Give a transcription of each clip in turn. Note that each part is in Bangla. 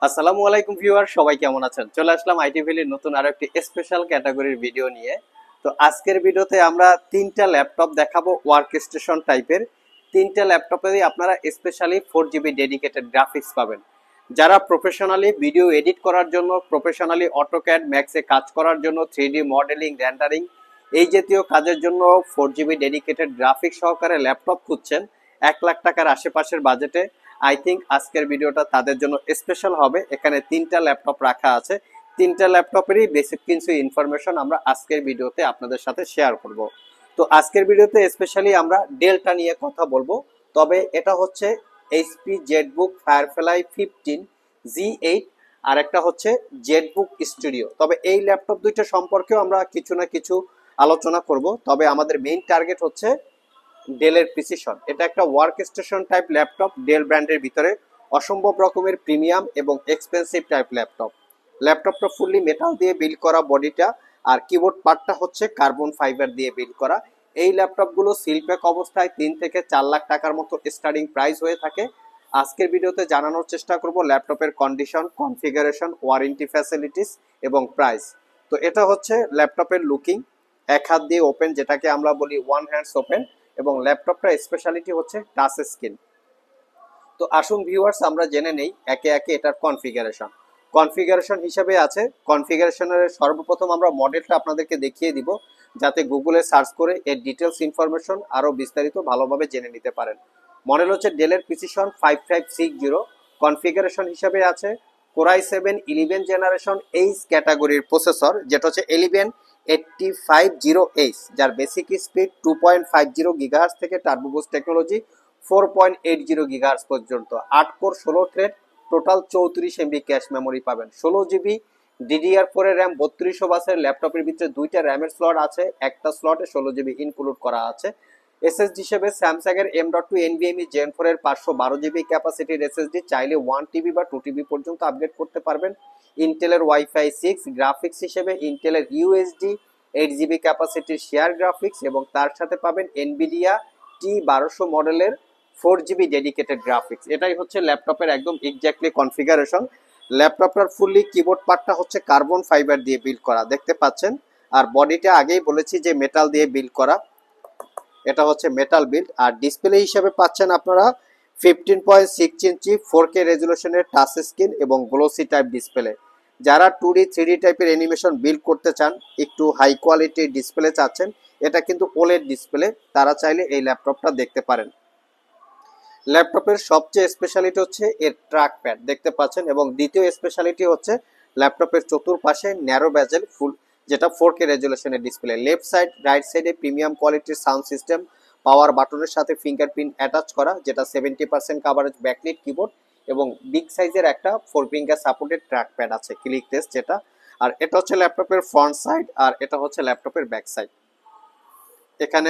আসসালামু আলাইকুম ভিউয়ার, সবাই কেমন আছেন? চলে আসলাম আইটি ভ্যালির নতুন আরো একটি স্পেশাল ক্যাটাগরির ভিডিও নিয়ে। তো আজকের ভিডিওতে আমরা তিনটা ল্যাপটপ দেখাবো ওয়ার্ক স্টেশন টাইপের। তিনটা ল্যাপটপেই আপনারা স্পেশালি 4GB ডেডিকেটেড গ্রাফিক্স পাবেন। যারা প্রফেশনালি ভিডিও এডিট করার জন্য, প্রফেশনালি অটোক্যাড ম্যাক্সে কাজ করার জন্য, 3D মডেলিং, রেন্ডারিং এই জাতীয় কাজের জন্য 4GB ডেডিকেটেড গ্রাফিক্স সহকারে ল্যাপটপ খুঁজছেন 1 লাখ টাকার আশেপাশের বাজেটে, আই থিঙ্ক আজকের ভিডিওটা তাদের জন্য স্পেশাল হবে। এখানে তিনটা ল্যাপটপ রাখা আছে, তিনটা ল্যাপটপেরই বেসিক কিছু ইনফরমেশন আমরা আজকের ভিডিওতে আপনাদের সাথে শেয়ার করব। তো আজকের ভিডিওতে স্পেশালি আমরা ডেলটা নিয়ে কথা বলবো। তবে এটা হচ্ছে এইচপি জেটবুক ফায়ারফ্লাই 15 G8, আর একটা হচ্ছে জেটবুক স্টুডিও। তবে এই ল্যাপটপ দুইটা সম্পর্কেও আমরা কিছু না কিছু আলোচনা করব। তবে আমাদের মেইন টার্গেট হচ্ছে ডেলের প্রিসিশন। এটা একটা work station type laptop, Dell ব্র্যান্ডের ভিতরে অসম্ভব রকমের প্রিমিয়াম এবং এক্সপেন্সিভ টাইপ ল্যাপটপ। ল্যাপটপটা ফুললি মেটাল দিয়ে বিল্ড করা বডিটা, আর কিবোর্ড পার্টটা হচ্ছে কার্বন ফাইবার দিয়ে বিল্ড করা। এই ল্যাপটপগুলো সিলপ্যাক অবস্থায় 3 থেকে 4 লাখ টাকার মতো স্টার্টিং প্রাইস হয়ে থাকে। আজকের ভিডিওতে জানানোর চেষ্টা করব ল্যাপটপের কন্ডিশন, কনফিগারেশন, ওয়ারেন্টি ফ্যাসিলিটিস এবং প্রাইস। তো এটা হচ্ছে ল্যাপটপের লুকিং, এক হাত দিয়ে ওপেন, যেটাকে আমরা বলি ওয়ান হ্যান্ডস ওপেন, এবং ল্যাপটপটার স্পেশালিটি হচ্ছে টাচ স্ক্রিন। তো আসুন ভিউয়ার্স, আমরা জেনে নেই একে একে এটার কনফিগারেশন হিসেবে আছে। কনফিগারেশনের সর্বপ্রথম আমরা মডেলটা আপনাদেরকে দেখিয়ে দিব, যাতে গুগলে সার্চ করে এর ডিটেলস ইনফরমেশন আরো বিস্তারিত ভালোভাবে জেনে নিতে পারেন। মডেল হচ্ছে ডেলের প্রিসিশন 5560। কনফিগারেশন হিসেবে আছে Core i7 11 জেনারেশন এইচ ক্যাটাগরির প্রসেসর, যেটা হচ্ছে 11850H, যার বেসিক স্পিড 2.50 GHz থেকে টার্বো বুস্ট টেকনোলজি 4.80 GHz পর্যন্ত, 8 core 16 thread, total 34 MB cache memory পাবেন, 16GB DDR4 এর র্যাম। 3200 বাসের ল্যাপটপের ভিতরে দুইটা র্যামের স্লট আছে, একটা স্লটে 16GB ইনক্লুড করা আছে। এসএসডি হিসেবে স্যামসাং এর M.2 NVMe Gen 4 এর 512GB ক্যাপাসিটির এসএসডি, চাইলে 1TB বা 2TB পর্যন্ত আপগ্রেড করতে পারবেন। ইন্টেলের Wi-Fi 6 গ্রাফিক্স হিসেবে ইন্টেলের UHD 8GB ক্যাপাসিটির শেয়ার গ্রাফিক্স, এবং তার সাথে পাবেন এনভিডিয়া T1200 মডেলের 4GB ডেডিকেটেড গ্রাফিক্স। এটাই হচ্ছে ল্যাপটপের একদম এক্স্যাক্টলি কনফিগারেশন। ল্যাপটপটার ফুললি কিবোর্ড পার্টটা হচ্ছে কার্বন ফাইবার দিয়ে বিল্ড করা, দেখতে পাচ্ছেন। আর বডিটা আগেই বলেছি যে মেটাল দিয়ে বিল্ড করা, এটা হচ্ছে মেটাল বিল্ড। আর ডিসপ্লে হিসেবে পাচ্ছেন আপনারা 15.6 ইঞ্চি 4K রেজুলেশনের টাচ স্ক্রিন এবং গ্লোসি টাইপ ডিসপ্লে। যারা 2D 3D টাইপের অ্যানিমেশন বিল্ড করতে চান, একটু হাই কোয়ালিটির ডিসপ্লে চাচ্ছেন, এটা কিন্তু ওলেড ডিসপ্লে, তারা চাইলে এই ল্যাপটপটা দেখতে পারেন। ল্যাপটপের সবচেয়ে স্পেশালিটি হচ্ছে এর ট্র্যাক প্যাড, দেখতে পাচ্ছেন, এবং দ্বিতীয় স্পেশালিটি হচ্ছে ল্যাপটপের চতুর্পাশে ন্যারো বেজেল ফুল, যেটা 4K রেজুলেশনের ডিসপ্লে। লেফট সাইড, রাইট সাইডে প্রিমিয়াম কোয়ালিটির সাউন্ড সিস্টেম, পাওয়ার বাটনের সাথে ফিঙ্গারপ্রিন্ট অ্যাটাচ করা, যেটা 70% কাভারেজ ব্যাকলিট কিবোর্ড, এবং বিগ সাইজের একটা 4 ফিঙ্গার সাপোর্টেড ট্র্যাক প্যাড আছে, ক্লিক টেস্ট যেটা। আর এটা হচ্ছে ল্যাপটপের ফ্রন্ট সাইড, আর এটা হচ্ছে ল্যাপটপের ব্যাক সাইড। এখানে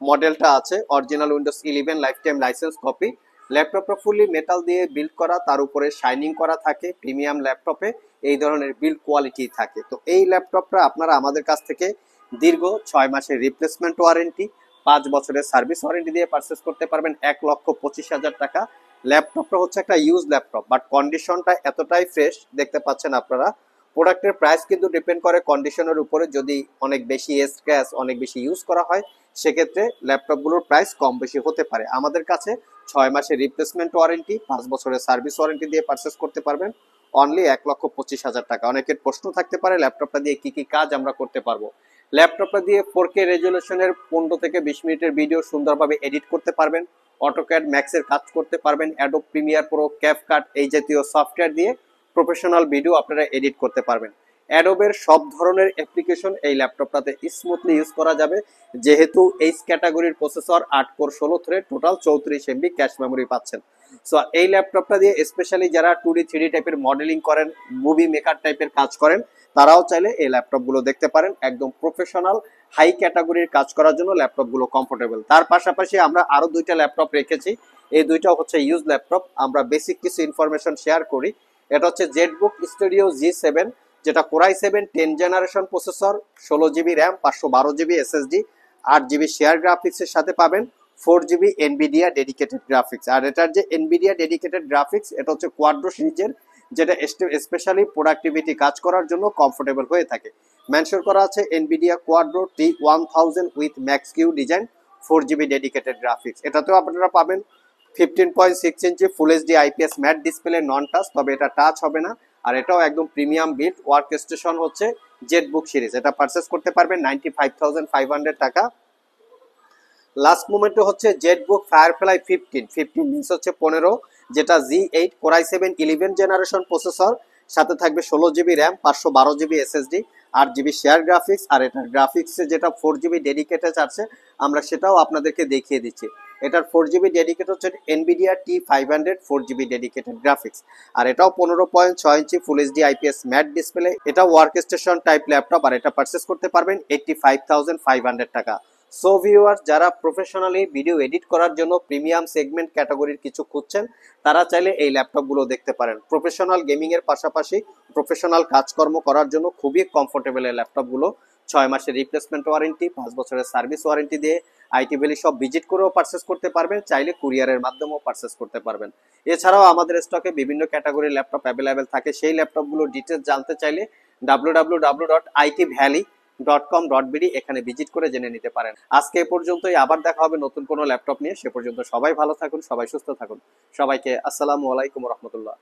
মডেলটা আছে original Windows 11 life time licence copy. ল্যাপটপটা ফুললি মেটাল দিয়ে বিল্ড করা, তার উপরে শাইনিং করা থাকে। প্রিমিয়াম ল্যাপটপে এই ধরনের বিল্ড কোয়ালিটি থাকে। তো এই ল্যাপটপটা আপনারা আমাদের কাছ থেকে দীর্ঘ 6 মাসের রিপ্লেসমেন্ট ওয়ারেন্টি, 5 বছরের সার্ভিস ওয়ারেন্টি দিয়ে পারচেস করতে পারবেন 1,25,000 টাকা। ল্যাপটপটা হচ্ছে একটা ইউজ ল্যাপটপ, বাট কন্ডিশনটা এতটাই ফ্রেশ, দেখতে পাচ্ছেন আপনারা। প্রোডাক্টের প্রাইস কিন্তু ডিপেন্ড করে কন্ডিশনের উপরে। যদি অনেক বেশি স্ক্র্যাচ, অনেক বেশি ইউজ করা হয়, সেক্ষেত্রে ল্যাপটপগুলোর প্রাইস কম বেশি হতে পারে। আমাদের কাছে 6 মাসের রিপ্লেসমেন্ট ওয়ারেন্টি, 5 বছরের সার্ভিস ওয়ারেন্টি দিয়ে পারচেস করতে পারবেন অনলি 1,25,000 টাকা। অনেকের প্রশ্ন থাকতে পারে ল্যাপটপটা দিয়ে কি কি কাজ আমরা করতে পারবো। ল্যাপটপটা দিয়ে 4K রেজুলেশনের 15 থেকে 20 মিনিটের ভিডিও সুন্দরভাবে এডিট করতে পারবেন, অটোক্যাড ম্যাক্সের কাজ করতে পারবেন, অ্যাডোব প্রিমিয়ার প্রো, ক্যাপকাট এই জাতীয় সফটওয়্যার দিয়ে প্রফেশনাল ভিডিও আপনারা এডিট করতে পারবেন। অ্যাডোবের সব ধরনের অ্যাপ্লিকেশন এই ল্যাপটপটাতে স্মুথলি ইউজ করা যাবে, যেহেতু এইচ ক্যাটাগরির processor, 8 core 16 thread, total 34 MB cache memory পাচ্ছেন। সো এই ল্যাপটপটা দিয়ে স্পেশালি যারা 2D 3D টাইপের মডেলিং করেন, মুভি মেকার টাইপের কাজ করেন, তারাও চাইলে এই ল্যাপটপগুলো দেখতে পারেন। একদম প্রফেশনাল হাই ক্যাটাগরির কাজ করার জন্য ল্যাপটপগুলো কমফোর্টেবল। তার পাশাপাশি আমরা আরো দুইটা ল্যাপটপ রেখেছি, এই দুইটা হচ্ছে ইউজ ল্যাপটপ। আমরা বেসিক কিছু ইনফরমেশন শেয়ার করি। এটা হচ্ছে জেটবুক স্টুডিও G7, যেটা Core i7 10 generation processor, 16GB RAM, 512GB SSD, 8GB share গ্রাফিক্সের সাথে পাবেন 4GB এনভিডিয়া ডেডিকেটেড গ্রাফিক্স। আর এটার যে এনভিডিয়া ডেডিকেটেড গ্রাফিক্স, এটা হচ্ছে কোয়াড্রো সিরিজের যেটা স্পেশালি প্রোডাক্টিভিটি কাজ করার জন্য কমফোর্টেবল হয়ে থাকে। মেনশন করা আছে Nvidia Quadro T1000 with Max Q design 4GB dedicated graphics. এটাতেও আপনারা পাবেন 15.6 ইঞ্চি full HD IPS matte display non touch, তবে এটা টাচ হবে না। আর এটাও একদম প্রিমিয়াম বিল্ড ওয়ার্ক স্টেশন হচ্ছে জেটবুক সিরিজ। এটা পারচেস করতে পারবেন 95,500 টাকা। লাস্ট মোমেন্টে হচ্ছে জেটবুক ফায়ারফ্লাই 15 মিনস হচ্ছে 15, যেটা G8 Core i7 11 generation processor, সাথে থাকবে 16GB RAM, 512GB SSD, 8GB share graphics. আর এটার গ্রাফিক্সে যেটা 4GB ডেডিকেটেড আছে আমরা সেটাও আপনাদেরকে দেখিয়ে দিচ্ছি। এটার 4GB ডেডিকেটেড হচ্ছে NVIDIA T500 4GB dedicated graphics. আর এটাও 15.6 ইঞ্চি full HD IPS matte display. এটা ওয়ার্ক স্টেশন টাইপ ল্যাপটপ, আর এটা পারচেস করতে পারবেন 85,500 টাকা। সো ভিউয়ার্স, যারা প্রফেশনালি ভিডিও এডিট করার জন্য প্রিমিয়াম সেগমেন্ট ক্যাটাগরির কিছু খুঁজছেন তারা চাইলে এই ল্যাপটপগুলো দেখতে পারেন। প্রফেশনাল গেমিং এর পাশাপাশি প্রফেশনাল কাজকর্ম করার জন্য খুবই কমফোর্টেবল এই ল্যাপটপগুলো। 6 মাসের রিপ্লেসমেন্ট ওয়ারেন্টি, 5 বছরের সার্ভিস ওয়ারেন্টি দিয়ে আইটি ভ্যালি সব ভিজিট করেও পারচেস করতে পারবেন, চাইলে কুরিয়ারের মাধ্যমেও পারচেস করতে পারবেন। এছাড়াও আমাদের স্টকে বিভিন্ন ক্যাটাগরির ল্যাপটপ অ্যাভেলেবেল থাকে। সেই ল্যাপটপগুলো ডিটেলস জানতে চাইলে www.itvalley.com.bd এখানে ভিজিট করে জেনে নিতে পারেন। আজকে এ পর্যন্তই, আবার দেখা হবে নতুন কোনো ল্যাপটপ নিয়ে। সে পর্যন্ত সবাই ভালো থাকুন, সবাই সুস্থ থাকুন। সবাইকে আসসালামু আলাইকুম রহমতুল্লাহ।